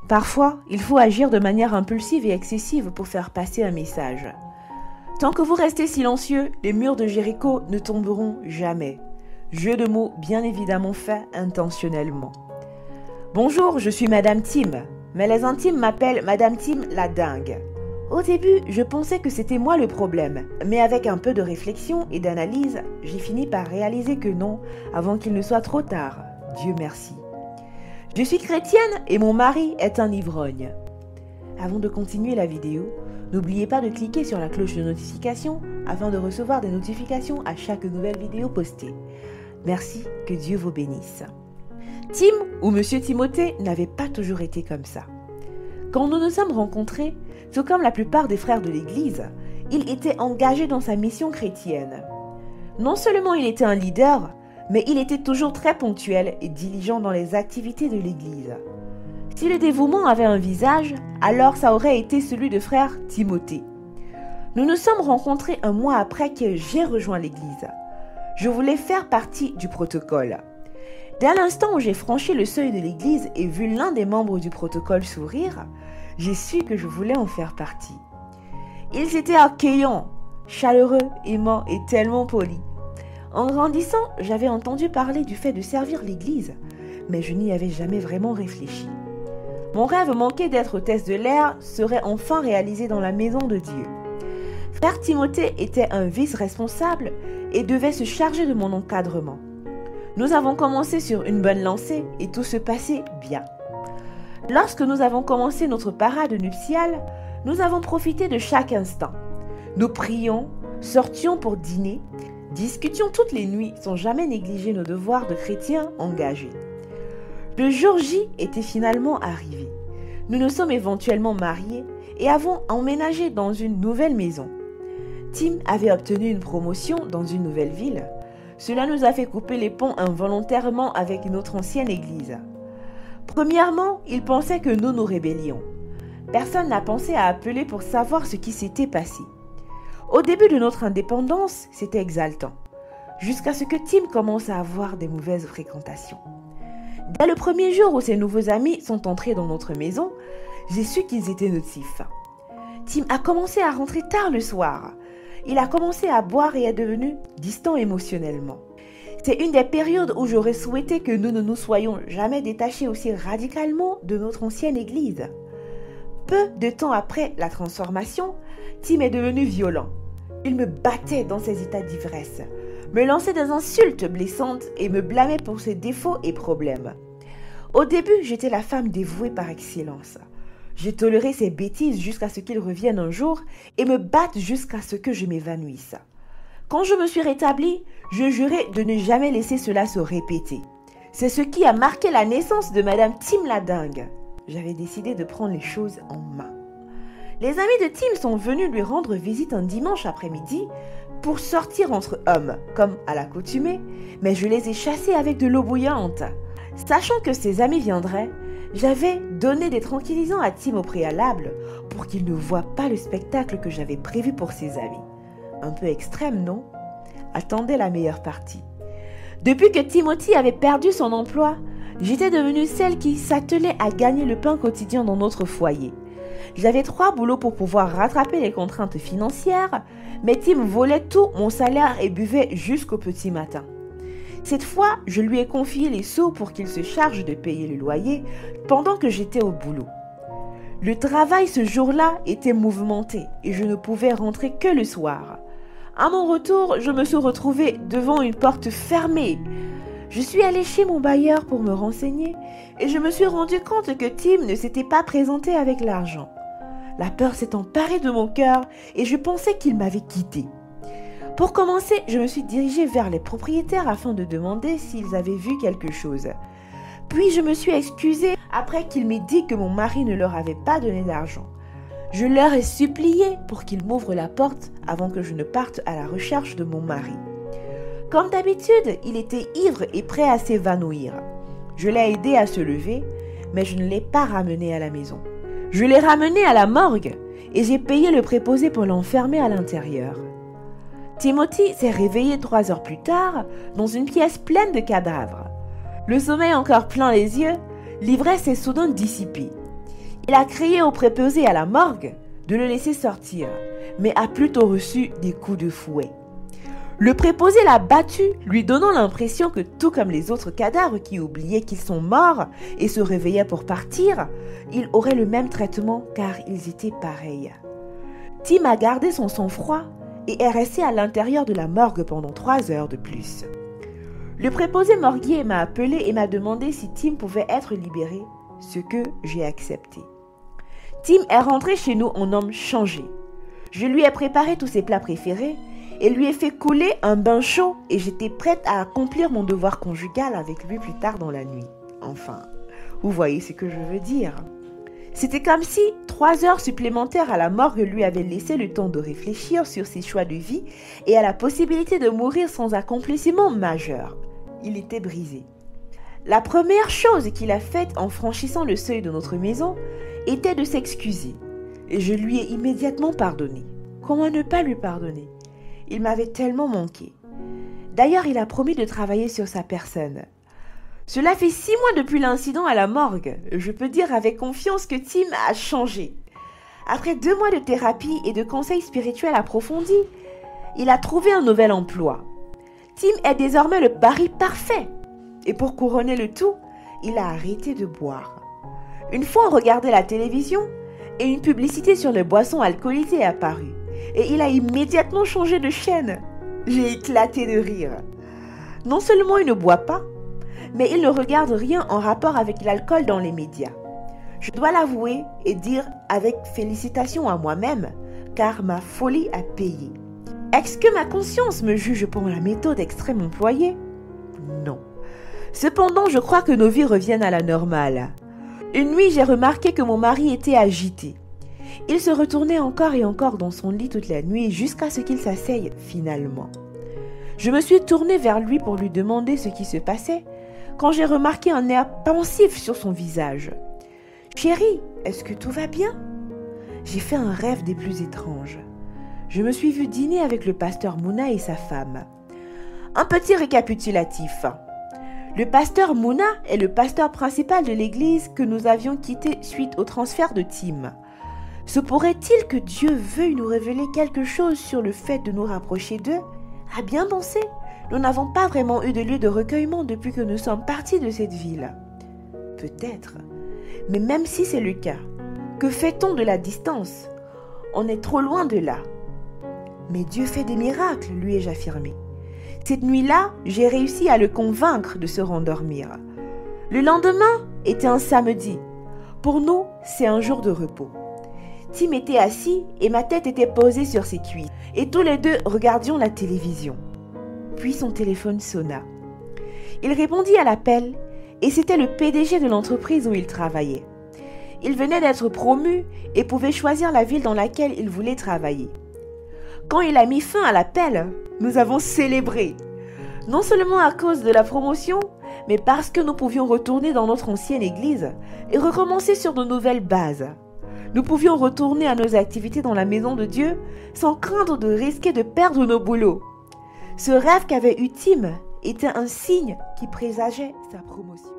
Parfois, il faut agir de manière impulsive et excessive pour faire passer un message. Tant que vous restez silencieux, les murs de Jéricho ne tomberont jamais. Jeu de mots bien évidemment fait intentionnellement. Bonjour, je suis Madame Tim, mais les intimes m'appellent Madame Tim la dingue. Au début, je pensais que c'était moi le problème, mais avec un peu de réflexion et d'analyse, j'ai fini par réaliser que non, avant qu'il ne soit trop tard. Dieu merci. Je suis chrétienne et mon mari est un ivrogne. Avant de continuer la vidéo, n'oubliez pas de cliquer sur la cloche de notification afin de recevoir des notifications à chaque nouvelle vidéo postée. Merci, que Dieu vous bénisse. Tim ou Monsieur Timothée n'avait pas toujours été comme ça. Quand nous nous sommes rencontrés, tout comme la plupart des frères de l'Église, il était engagé dans sa mission chrétienne. Non seulement il était un leader, mais il était toujours très ponctuel et diligent dans les activités de l'Église. Si le dévouement avait un visage, alors ça aurait été celui de frère Timothée. Nous nous sommes rencontrés un mois après que j'ai rejoint l'Église. Je voulais faire partie du protocole. Dès l'instant où j'ai franchi le seuil de l'Église et vu l'un des membres du protocole sourire, j'ai su que je voulais en faire partie. Ils étaient accueillants, chaleureux, aimants et tellement polis. En grandissant, j'avais entendu parler du fait de servir l'Église, mais je n'y avais jamais vraiment réfléchi. Mon rêve manqué d'être hôtesse de l'air serait enfin réalisé dans la maison de Dieu. Frère Timothée était un vice-responsable et devait se charger de mon encadrement. Nous avons commencé sur une bonne lancée et tout se passait bien. Lorsque nous avons commencé notre parade nuptiale, nous avons profité de chaque instant. Nous prions, sortions pour dîner, discutions toutes les nuits sans jamais négliger nos devoirs de chrétiens engagés. Le jour J était finalement arrivé. Nous nous sommes éventuellement mariés et avons emménagé dans une nouvelle maison. Tim avait obtenu une promotion dans une nouvelle ville. Cela nous a fait couper les ponts involontairement avec notre ancienne église. Premièrement, il pensait que nous rébellions. Personne n'a pensé à appeler pour savoir ce qui s'était passé. Au début de notre indépendance, c'était exaltant, jusqu'à ce que Tim commence à avoir des mauvaises fréquentations. Dès le premier jour où ses nouveaux amis sont entrés dans notre maison, j'ai su qu'ils étaient nocifs. Tim a commencé à rentrer tard le soir. Il a commencé à boire et est devenu distant émotionnellement. C'est une des périodes où j'aurais souhaité que nous ne nous soyons jamais détachés aussi radicalement de notre ancienne église. Peu de temps après la transformation, Tim est devenu violent. Il me battait dans ses états d'ivresse, me lançait des insultes blessantes et me blâmait pour ses défauts et problèmes. Au début, j'étais la femme dévouée par excellence. J'ai toléré ses bêtises jusqu'à ce qu'il revienne un jour et me batte jusqu'à ce que je m'évanouisse. Quand je me suis rétablie, je jurais de ne jamais laisser cela se répéter. C'est ce qui a marqué la naissance de Madame Tim la dingue. J'avais décidé de prendre les choses en main. Les amis de Tim sont venus lui rendre visite un dimanche après-midi pour sortir entre hommes, comme à l'accoutumée, mais je les ai chassés avec de l'eau bouillante. Sachant que ses amis viendraient, j'avais donné des tranquillisants à Tim au préalable pour qu'il ne voie pas le spectacle que j'avais prévu pour ses amis. Un peu extrême, non? Attendez la meilleure partie. Depuis que Timothée avait perdu son emploi, j'étais devenue celle qui s'attelait à gagner le pain quotidien dans notre foyer. J'avais 3 boulots pour pouvoir rattraper les contraintes financières, mais Tim volait tout mon salaire et buvait jusqu'au petit matin. Cette fois, je lui ai confié les sous pour qu'il se charge de payer le loyer pendant que j'étais au boulot. Le travail ce jour-là était mouvementé et je ne pouvais rentrer que le soir. À mon retour, je me suis retrouvée devant une porte fermée. Je suis allée chez mon bailleur pour me renseigner et je me suis rendu compte que Tim ne s'était pas présenté avec l'argent. La peur s'est emparée de mon cœur et je pensais qu'il m'avait quittée. Pour commencer, je me suis dirigée vers les propriétaires afin de demander s'ils avaient vu quelque chose. Puis je me suis excusée après qu'ils m'aient dit que mon mari ne leur avait pas donné d'argent. Je leur ai supplié pour qu'ils m'ouvrent la porte avant que je ne parte à la recherche de mon mari. Comme d'habitude, il était ivre et prêt à s'évanouir. Je l'ai aidé à se lever, mais je ne l'ai pas ramené à la maison. Je l'ai ramené à la morgue et j'ai payé le préposé pour l'enfermer à l'intérieur. Timothée s'est réveillé 3 heures plus tard dans une pièce pleine de cadavres. Le sommeil encore plein les yeux, l'ivresse s'est soudain dissipée. Il a crié au préposé à la morgue de le laisser sortir, mais a plutôt reçu des coups de fouet. Le préposé l'a battu, lui donnant l'impression que tout comme les autres cadavres qui oubliaient qu'ils sont morts et se réveillaient pour partir, ils auraient le même traitement car ils étaient pareils. Tim a gardé son sang-froid et est resté à l'intérieur de la morgue pendant 3 heures de plus. Le préposé morguier m'a appelé et m'a demandé si Tim pouvait être libéré, ce que j'ai accepté. Tim est rentré chez nous en homme changé. Je lui ai préparé tous ses plats préférés et lui ai fait couler un bain chaud et j'étais prête à accomplir mon devoir conjugal avec lui plus tard dans la nuit. Enfin, vous voyez ce que je veux dire. C'était comme si 3 heures supplémentaires à la morgue lui avaient laissé le temps de réfléchir sur ses choix de vie et à la possibilité de mourir sans accomplissement majeur. Il était brisé. La première chose qu'il a faite en franchissant le seuil de notre maison était de s'excuser. Et je lui ai immédiatement pardonné. Comment ne pas lui pardonner? Il m'avait tellement manqué. D'ailleurs, il a promis de travailler sur sa personne. Cela fait 6 mois depuis l'incident à la morgue. Je peux dire avec confiance que Tim a changé. Après 2 mois de thérapie et de conseils spirituels approfondis, il a trouvé un nouvel emploi. Tim est désormais le mari parfait. Et pour couronner le tout, il a arrêté de boire. Une fois, on regardait la télévision et une publicité sur les boissons alcoolisées est apparue. Et il a immédiatement changé de chaîne. J'ai éclaté de rire. Non seulement il ne boit pas, mais il ne regarde rien en rapport avec l'alcool dans les médias. Je dois l'avouer et dire avec félicitations à moi-même, car ma folie a payé. Est-ce que ma conscience me juge pour la méthode extrême employée? Non. Cependant, je crois que nos vies reviennent à la normale. Une nuit, j'ai remarqué que mon mari était agité. Il se retournait encore et encore dans son lit toute la nuit jusqu'à ce qu'il s'asseye finalement. Je me suis tournée vers lui pour lui demander ce qui se passait quand j'ai remarqué un air pensif sur son visage. « Chérie, est-ce que tout va bien ?» J'ai fait un rêve des plus étranges. Je me suis vue dîner avec le pasteur Mouna et sa femme. Un petit récapitulatif. Le pasteur Mouna est le pasteur principal de l'église que nous avions quitté suite au transfert de Tim. Se pourrait-il que Dieu veuille nous révéler quelque chose sur le fait de nous rapprocher d'eux? À bien penser, nous n'avons pas vraiment eu de lieu de recueillement depuis que nous sommes partis de cette ville. Peut-être. Mais même si c'est le cas, que fait-on de la distance? On est trop loin de là. Mais Dieu fait des miracles, lui ai-je affirmé. Cette nuit-là, j'ai réussi à le convaincre de se rendormir. Le lendemain était un samedi. Pour nous, c'est un jour de repos. Tim était assis et ma tête était posée sur ses cuisses. Et tous les deux regardions la télévision. Puis son téléphone sonna. Il répondit à l'appel et c'était le PDG de l'entreprise où il travaillait. Il venait d'être promu et pouvait choisir la ville dans laquelle il voulait travailler. Quand il a mis fin à l'appel, nous avons célébré. Non seulement à cause de la promotion, mais parce que nous pouvions retourner dans notre ancienne église et recommencer sur de nouvelles bases. Nous pouvions retourner à nos activités dans la maison de Dieu sans craindre de risquer de perdre nos boulots. Ce rêve qu'avait eu Tim était un signe qui présageait sa promotion.